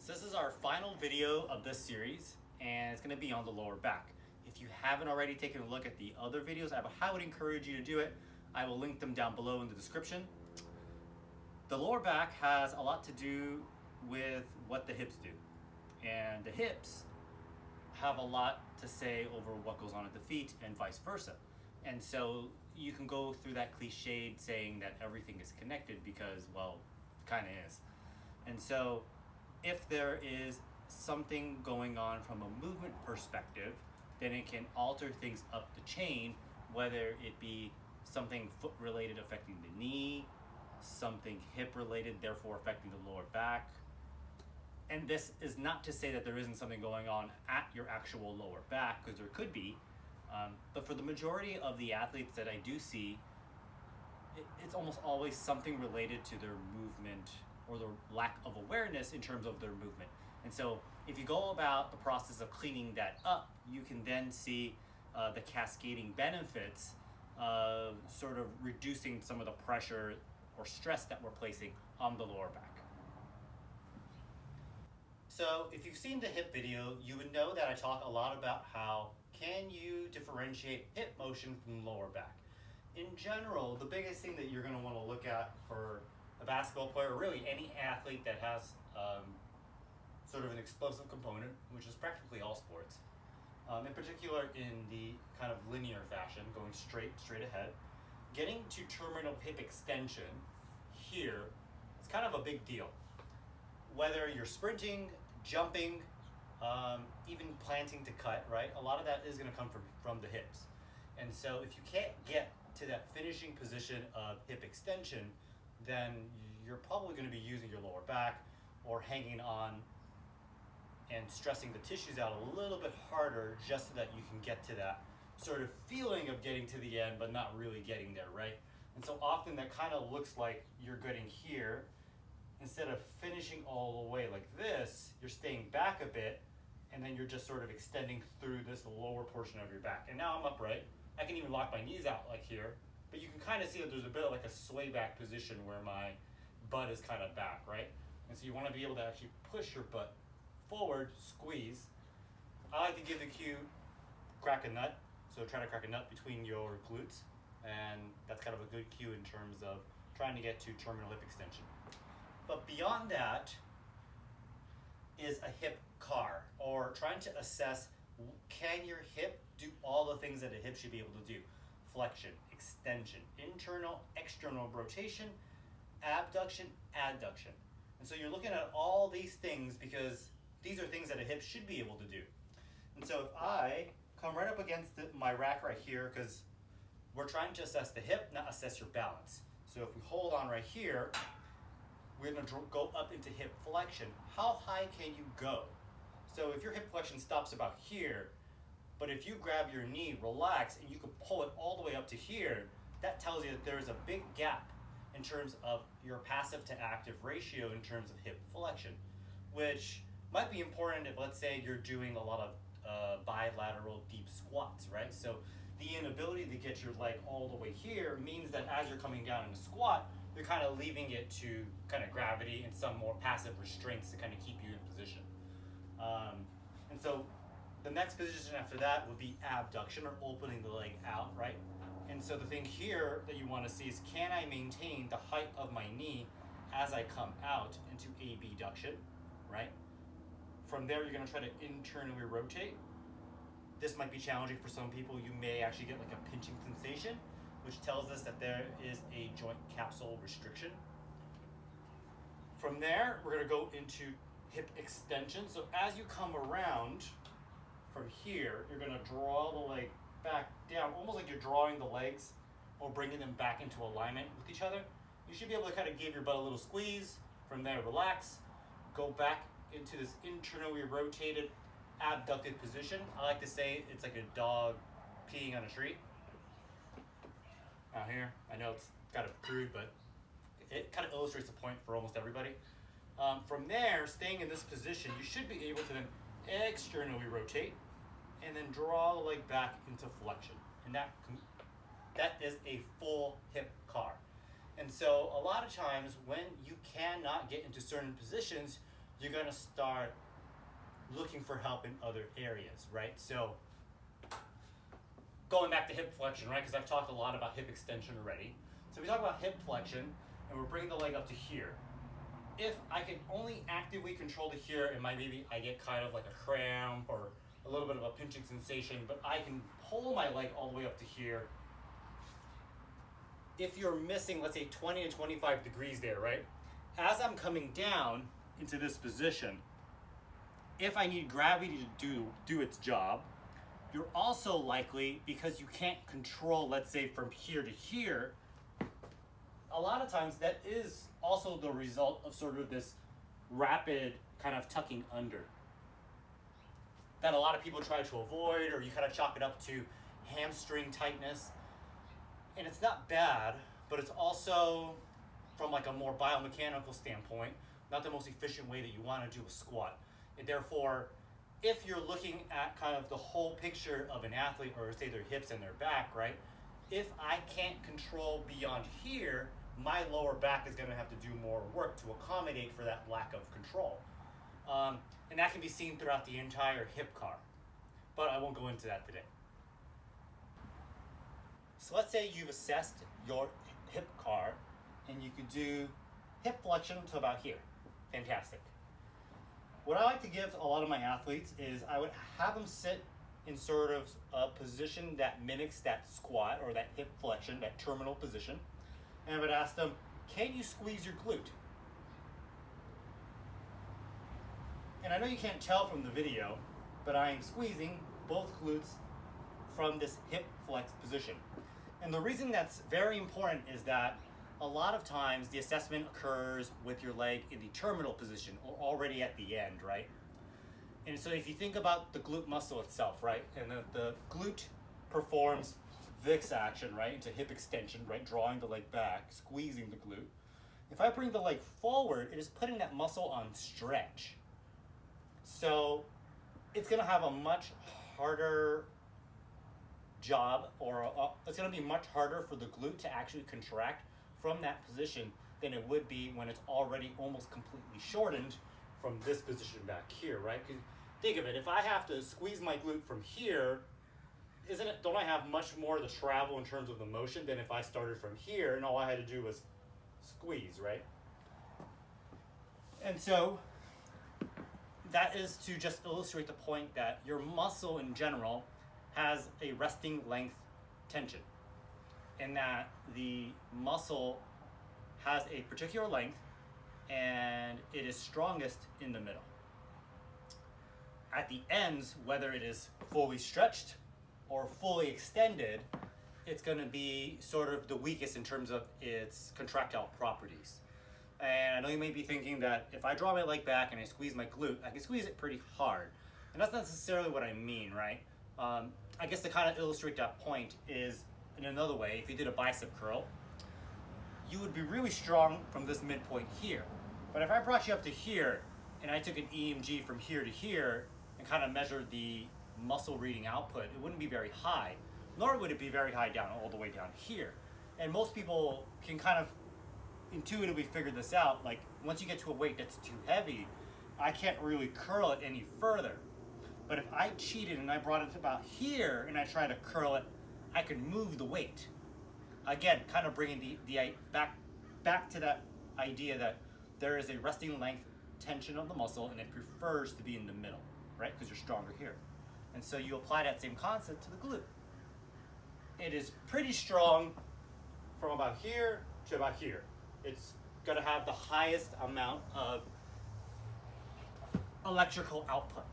So this is our final video of this series, and it's going to be on the lower back. If you haven't already taken a look at the other videos, I would encourage you to do it. I will link them down below in the description. The lower back has a lot to do with what the hips do. And the hips have a lot to say over what goes on at the feet and vice versa. And so you can go through that cliched saying that everything is connected because, well, it kind of is. And so if there is something going on from a movement perspective, then it can alter things up the chain, whether it be something foot related affecting the knee, something hip related, therefore affecting the lower back. And this is not to say that there isn't something going on at your actual lower back, because there could be. But for the majority of the athletes that I do see, it's almost always something related to their movement or the lack of awareness in terms of their movement. And so if you go about the process of cleaning that up, you can then see the cascading benefits of sort of reducing some of the pressure or stress that we're placing on the lower back. So if you've seen the hip video, you would know that I talk a lot about how can you differentiate hip motion from lower back. In general, the biggest thing that you're going to want to look at for a basketball player, or really any athlete that has sort of an explosive component, which is practically all sports, in particular in the kind of linear fashion, going straight ahead, getting to terminal hip extension here, it's kind of a big deal. Whether you're sprinting, jumping, even planting to cut, right? A lot of that is going to come from the hips. And so if you can't get to that finishing position of hip extension, then you're probably going to be using your lower back or hanging on and stressing the tissues out a little bit harder just so that you can get to that sort of feeling of getting to the end but not really getting there, right? And so often that kind of looks like you're getting here. Instead of finishing all the way like this, you're staying back a bit, and then you're just sort of extending through this lower portion of your back. And now I'm upright. I can even lock my knees out like here, but you can kind of see that there's a bit of like a sway back position where my butt is kind of back, right? And so you want to be able to actually push your butt forward, squeeze. I like to give the cue, crack a nut. So try to crack a nut between your glutes, and that's kind of a good cue in terms of trying to get to terminal hip extension. But beyond that is a hip car, or trying to assess, can your hip do all the things that a hip should be able to do? Flexion, extension, internal, external rotation, abduction, adduction. And so you're looking at all these things because these are things that a hip should be able to do. And so if I come right up against my rack right here, because we're trying to assess the hip, not assess your balance. So if we hold on right here, we're going to go up into hip flexion. How high can you go? So if your hip flexion stops about here, but if you grab your knee, relax, and you can pull it all the way up to here, that tells you that there is a big gap in terms of your passive to active ratio in terms of hip flexion, which might be important if, let's say, you're doing a lot of bilateral deep squats, right? So the inability to get your leg all the way here means that as you're coming down in a squat, you're kind of leaving it to kind of gravity and some more passive restraints to kind of keep you in position. And so the next position after that would be abduction, or opening the leg out, right? And so the thing here that you want to see is, can I maintain the height of my knee as I come out into abduction, right? From there, you're going to try to internally rotate. This might be challenging for some people. You may actually get like a pinching sensation, which tells us that there is a joint capsule restriction. From there, we're going to go into hip extension. So as you come around from here, you're going to draw the leg back down, almost like you're drawing the legs or bringing them back into alignment with each other. You should be able to kind of give your butt a little squeeze. From there, relax, go back into this internally rotated, abducted position. I like to say it's like a dog peeing on a treat. Out here, I know it's kind of crude, but it kind of illustrates the point for almost everybody. From there, staying in this position, you should be able to then externally rotate and then draw the leg back into flexion. And that is a full hip car. And so a lot of times when you cannot get into certain positions, you're gonna start looking for help in other areas, right? So going back to hip flexion, right? Because I've talked a lot about hip extension already. So we talk about hip flexion, and we're bringing the leg up to here. If I can only actively control to here, and maybe I get kind of like a cramp or a little bit of a pinching sensation, but I can pull my leg all the way up to here. If you're missing, let's say 20 to 25 degrees there, right? As I'm coming down into this position, if I need gravity to do its job, you're also likely, because you can't control, let's say from here to here, a lot of times that is also the result of sort of this rapid kind of tucking under that a lot of people try to avoid, or you kind of chalk it up to hamstring tightness. And it's not bad, but it's also, from like a more biomechanical standpoint, not the most efficient way that you want to do a squat. And therefore, if you're looking at kind of the whole picture of an athlete, or say their hips and their back, right? If I can't control beyond here, my lower back is going to have to do more work to accommodate for that lack of control. And that can be seen throughout the entire hip car. But I won't go into that today. So let's say you've assessed your hip car, and you could do hip flexion to about here. Fantastic. What I like to give a lot of my athletes is I would have them sit in sort of a position that mimics that squat or that hip flexion, that terminal position. And I would ask them, can you squeeze your glute? And I know you can't tell from the video, but I am squeezing both glutes from this hip flex position. And the reason that's very important is that a lot of times the assessment occurs with your leg in the terminal position or already at the end, right? And so if you think about the glute muscle itself, right? And the glute performs this action, right? Into hip extension, right? Drawing the leg back, squeezing the glute. If I bring the leg forward, it is putting that muscle on stretch. So it's gonna have a much harder job, or it's gonna be much harder for the glute to actually contract from that position than it would be when it's already almost completely shortened from this position back here, right? Because think of it, if I have to squeeze my glute from here, don't I have much more to travel in terms of the motion than if I started from here and all I had to do was squeeze, right? And so that is to just illustrate the point that your muscle in general has a resting length tension, and that the muscle has a particular length and it is strongest in the middle. At the ends, whether it is fully stretched or fully extended, it's going to be sort of the weakest in terms of its contractile properties. And I know you may be thinking that if I draw my leg back and I squeeze my glute, I can squeeze it pretty hard. And that's not necessarily what I mean, right? I guess to kind of illustrate that point is in another way. If you did a bicep curl, you would be really strong from this midpoint here. But if I brought you up to here and I took an EMG from here to here and kind of measured the muscle reading output, it wouldn't be very high, nor would it be very high down all the way down here. And most people can kind of intuitively figure this out. Like, once you get to a weight that's too heavy, I can't really curl it any further. But if I cheated and I brought it about here and I try to curl it, I could move the weight. Again, kind of bringing the back to that idea that there is a resting length tension of the muscle and it prefers to be in the middle, right? Because you're stronger here. And so you apply that same concept to the glute. It is pretty strong from about here to about here. It's going to have the highest amount of electrical output.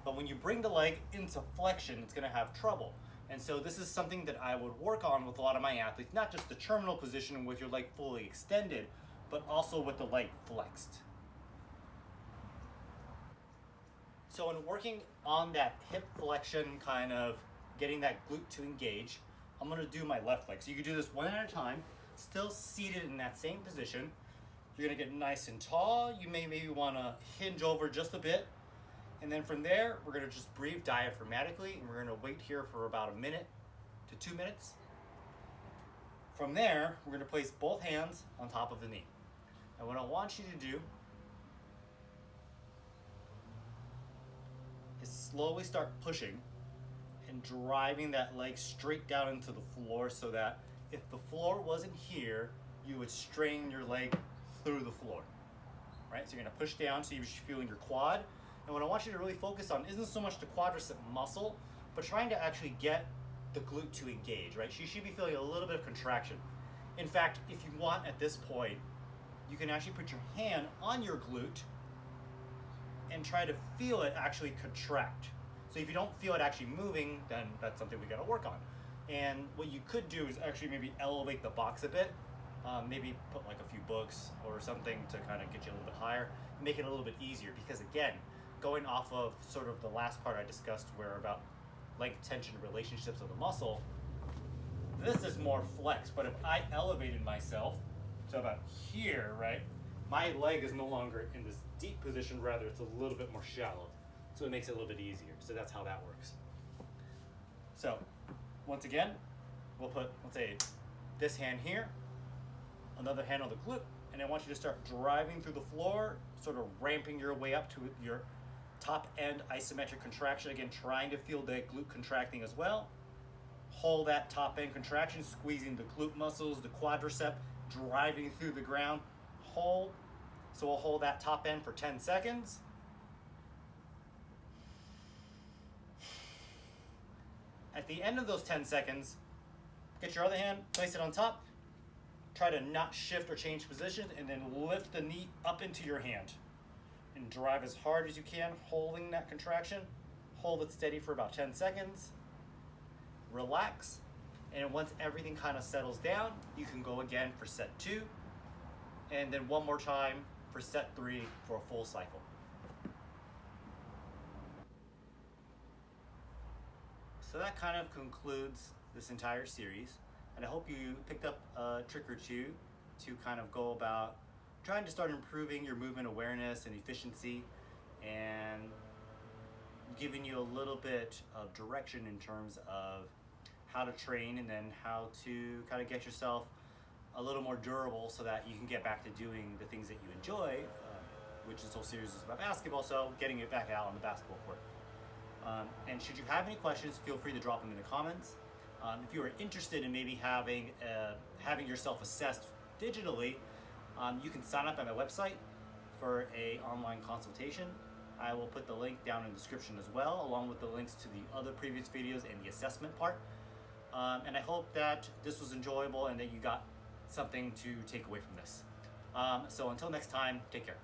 But when you bring the leg into flexion, it's going to have trouble. And so this is something that I would work on with a lot of my athletes, not just the terminal position with your leg fully extended, but also with the leg flexed. So in working on that hip flexion, kind of getting that glute to engage, I'm going to do my left leg. So you can do this one at a time, still seated in that same position. You're going to get nice and tall. You may maybe want to hinge over just a bit. And then from there, we're going to just breathe diaphragmatically, and we're going to wait here for about 1 minute to 2 minutes. From there, we're going to place both hands on top of the knee. And what I want you to do slowly start pushing and driving that leg straight down into the floor, so that if the floor wasn't here, you would strain your leg through the floor. Right? So you're gonna push down so you're feeling your quad. And what I want you to really focus on isn't so much the quadricep muscle, but trying to actually get the glute to engage, right? You should be feeling a little bit of contraction. In fact, if you want at this point, you can actually put your hand on your glute and try to feel it actually contract. So if you don't feel it actually moving, then that's something we gotta work on. And what you could do is actually maybe elevate the box a bit, maybe put like a few books or something to kind of get you a little bit higher, make it a little bit easier. Because again, going off of sort of the last part I discussed where about length, tension, relationships of the muscle, this is more flex. But if I elevated myself to about here, right, my leg is no longer in this deep position, rather it's a little bit more shallow. So it makes it a little bit easier. So that's how that works. So once again, we'll put, let's say, this hand here, another hand on the glute, and I want you to start driving through the floor, sort of ramping your way up to your top end isometric contraction. Again, trying to feel the glute contracting as well. Hold that top end contraction, squeezing the glute muscles, the quadricep, driving through the ground. Hold. So we'll hold that top end for 10 seconds. At the end of those 10 seconds, get your other hand, place it on top, try to not shift or change position, and then lift the knee up into your hand. And drive as hard as you can, holding that contraction. Hold it steady for about 10 seconds. Relax. And once everything kind of settles down, you can go again for set 2. And then one more time for set 3 for a full cycle. So that kind of concludes this entire series. And I hope you picked up a trick or two to kind of go about trying to start improving your movement awareness and efficiency, and giving you a little bit of direction in terms of how to train, and then how to kind of get yourself a little more durable so that you can get back to doing the things that you enjoy, which this whole series is about basketball, so getting it back out on the basketball court. And should you have any questions, feel free to drop them in the comments. If you are interested in maybe having yourself assessed digitally, you can sign up at my website for an online consultation. I will put the link down in the description as well, along with the links to the other previous videos and the assessment part. And I hope that this was enjoyable and that you got something to take away from this. So until next time, take care.